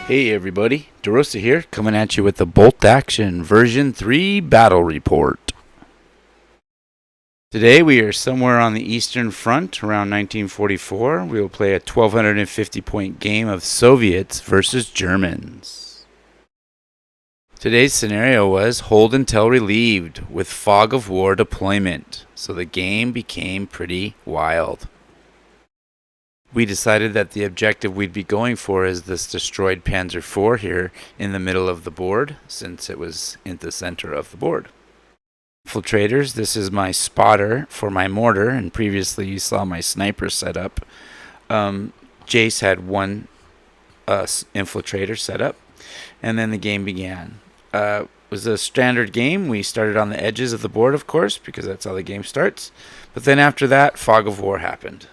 Hey everybody, DeRosa here, coming at you with the Bolt Action version 3 battle report. Today we are somewhere on the Eastern Front around 1944. We will play a 1250 point game of Soviets versus Germans. Today's scenario was hold until relieved with fog of war deployment, so the game became pretty wild. We decided that the objective we'd be going for is this destroyed Panzer IV here in the middle of the board, since it was in the center of the board. Infiltrators, this is my spotter for my mortar, and previously you saw my sniper set up. Jace had one infiltrator set up, and then the game began. It was a standard game. We started on the edges of the board, of course, because that's how the game starts. But then after that, fog of war happened.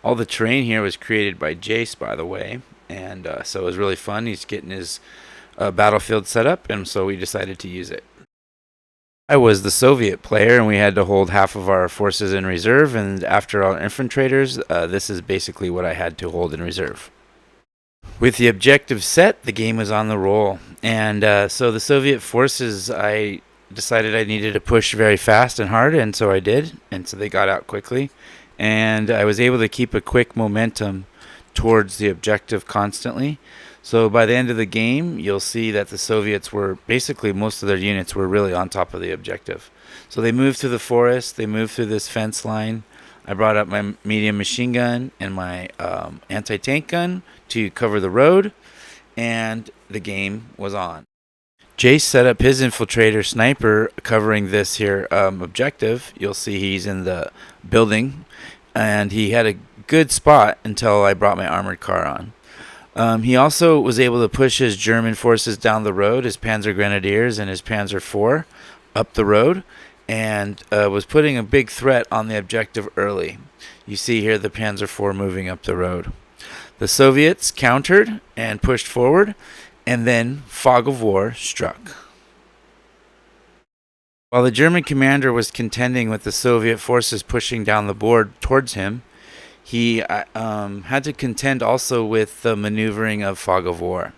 All the terrain here was created by Jace, by the way, and so it was really fun. He's getting his battlefield set up, and so we decided to use it. I was the Soviet player, and we had to hold half of our forces in reserve, and after our infiltrators, this is basically what I had to hold in reserve. With the objective set, the game was on the roll, and so the Soviet forces, I decided I needed to push very fast and hard, and so I did, and so they got out quickly. And I was able to keep a quick momentum towards the objective constantly. So by the end of the game, you'll see that the Soviets were basically, most of their units were really on top of the objective. So they moved through the forest, they moved through this fence line. I brought up my medium machine gun and my anti-tank gun to cover the road, and the game was on. Jace set up his infiltrator sniper covering this here objective. You'll see he's in the building, and he had a good spot until I brought my armored car on. He also was able to push his German forces down the road, his Panzer Grenadiers and his Panzer IV up the road, and was putting a big threat on the objective early. You see here the Panzer IV moving up the road. The Soviets countered and pushed forward, and then fog of war struck. While the German commander was contending with the Soviet forces pushing down the board towards him, he had to contend also with the maneuvering of fog of war.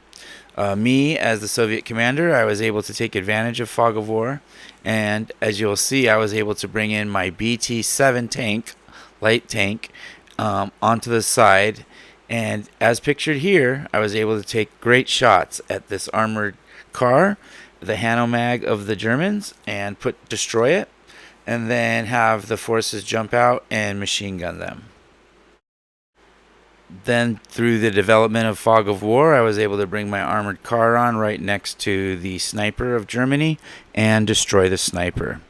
Me, as the Soviet commander, I was able to take advantage of fog of war, and as you'll see, I was able to bring in my BT-7 tank, light tank, onto the side. And as pictured here, I was able to take great shots at this armored car, the Hanomag of the Germans, and destroy it, and then have the forces jump out and machine gun them. Then through the development of fog of war, I was able to bring my armored car on right next to the sniper of Germany and destroy the sniper.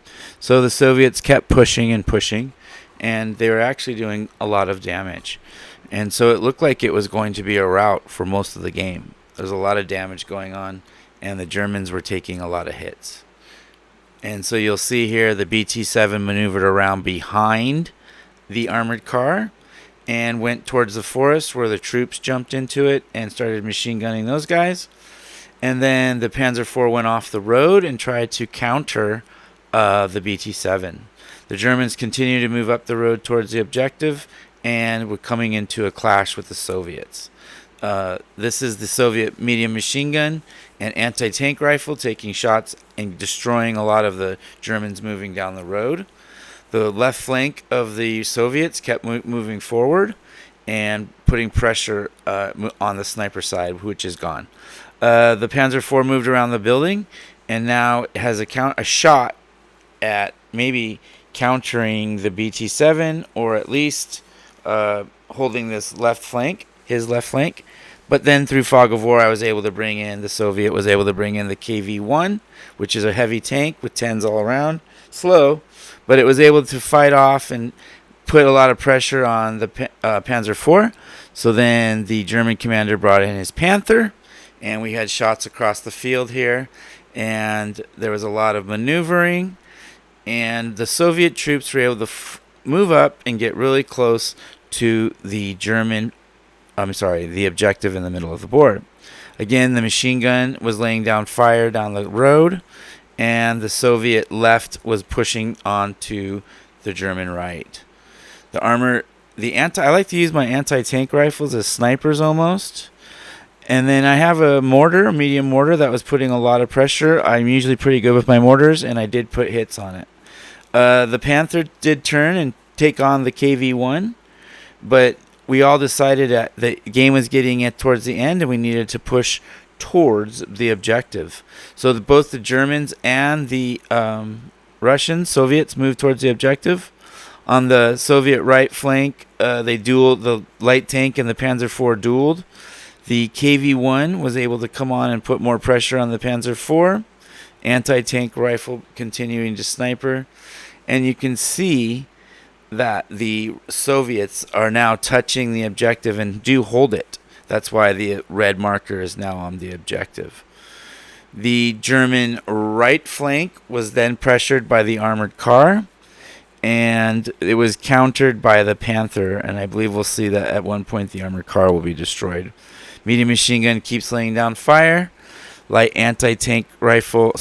So the Soviets kept pushing and pushing, and they were actually doing a lot of damage. And so it looked like it was going to be a rout for most of the game. There's a lot of damage going on, and the Germans were taking a lot of hits. And so you'll see here the BT-7 maneuvered around behind the armored car and went towards the forest where the troops jumped into it and started machine gunning those guys. And then the Panzer IV went off the road and tried to counter the BT-7. The Germans continued to move up the road towards the objective, and we're coming into a clash with the Soviets. This is the Soviet medium machine gun and anti-tank rifle taking shots and destroying a lot of the Germans moving down the road. The left flank of the Soviets kept moving forward and putting pressure on the sniper side, which is gone. The Panzer IV moved around the building and now has a shot at maybe countering the BT-7, or at least holding this left flank, his left flank. But then through fog of war, the Soviet was able to bring in the KV-1, which is a heavy tank with 10s all around, slow, but it was able to fight off and put a lot of pressure on the Panzer IV. So then the German commander brought in his Panther, and we had shots across the field here, and there was a lot of maneuvering, and the Soviet troops were able to move up and get really close to the the objective in the middle of the board. Again, the machine gun was laying down fire down the road, and the Soviet left was pushing onto the German right. I like to use my anti-tank rifles as snipers almost, And then I have a mortar, a medium mortar, that was putting a lot of pressure. I'm usually pretty good with my mortars, and I did put hits on it. The Panther did turn and take on the KV-1, but we all decided that the game was getting towards the end, and we needed to push towards the objective. So both the Germans and the Russians, Soviets, moved towards the objective. On the Soviet right flank, they dueled. The light tank and the Panzer IV dueled. The KV-1 was able to come on and put more pressure on the Panzer IV. Anti-tank rifle continuing to sniper. And you can see that the Soviets are now touching the objective and do hold it. That's why the red marker is now on the objective. The German right flank was then pressured by the armored car, and it was countered by the Panther, and I believe we'll see that at one point the armored car will be destroyed. Medium machine gun keeps laying down fire. Light anti-tank rifle,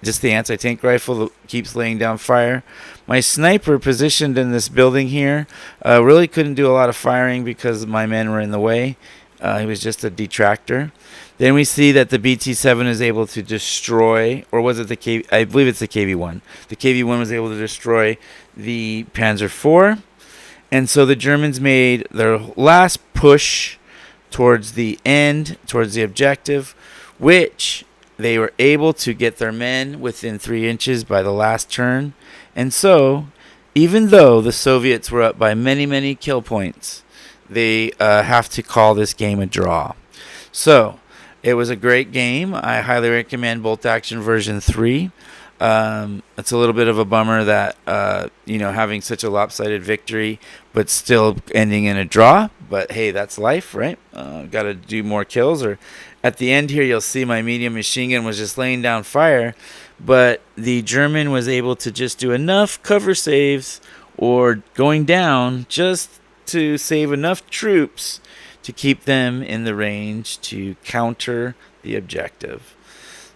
just the anti-tank rifle keeps laying down fire. My sniper positioned in this building here really couldn't do a lot of firing because my men were in the way. He was just a detractor. Then we see that the BT-7 is able to destroy, or was it the KV? I believe it's the KV-1. The KV-1 was able to destroy the Panzer IV. And so the Germans made their last push towards the end, towards the objective, which they were able to get their men within 3 inches by the last turn. And so, even though the Soviets were up by many, many kill points, they have to call this game a draw. So, it was a great game. I highly recommend Bolt Action version 3. It's a little bit of a bummer that, having such a lopsided victory, but still ending in a draw. But hey, that's life, right? Got to do more kills. Or at the end here, you'll see my medium machine gun was just laying down fire. But the German was able to just do enough cover saves or going down just to save enough troops to keep them in the range to counter the objective.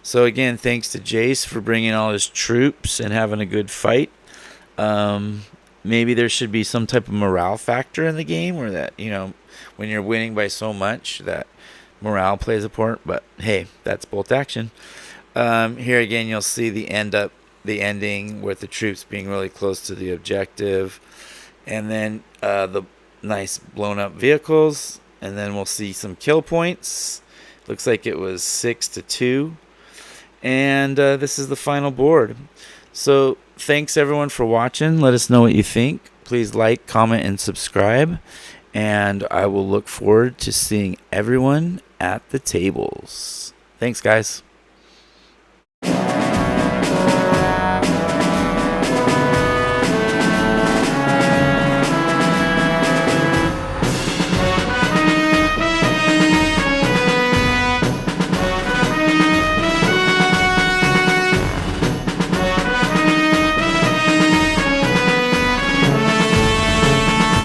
So again, thanks to Jace for bringing all his troops and having a good fight. Maybe there should be some type of morale factor in the game, or that, when you're winning by so much, that morale plays a part. But hey, that's Bolt Action. Here again, you'll see the ending with the troops being really close to the objective, and then the nice blown up vehicles, and then we'll see some kill points. Looks like it was 6-2. And this is the final board. So thanks everyone for watching. Let us know what you think. Please like, comment, and subscribe. And I will look forward to seeing everyone at the tables. Thanks, guys.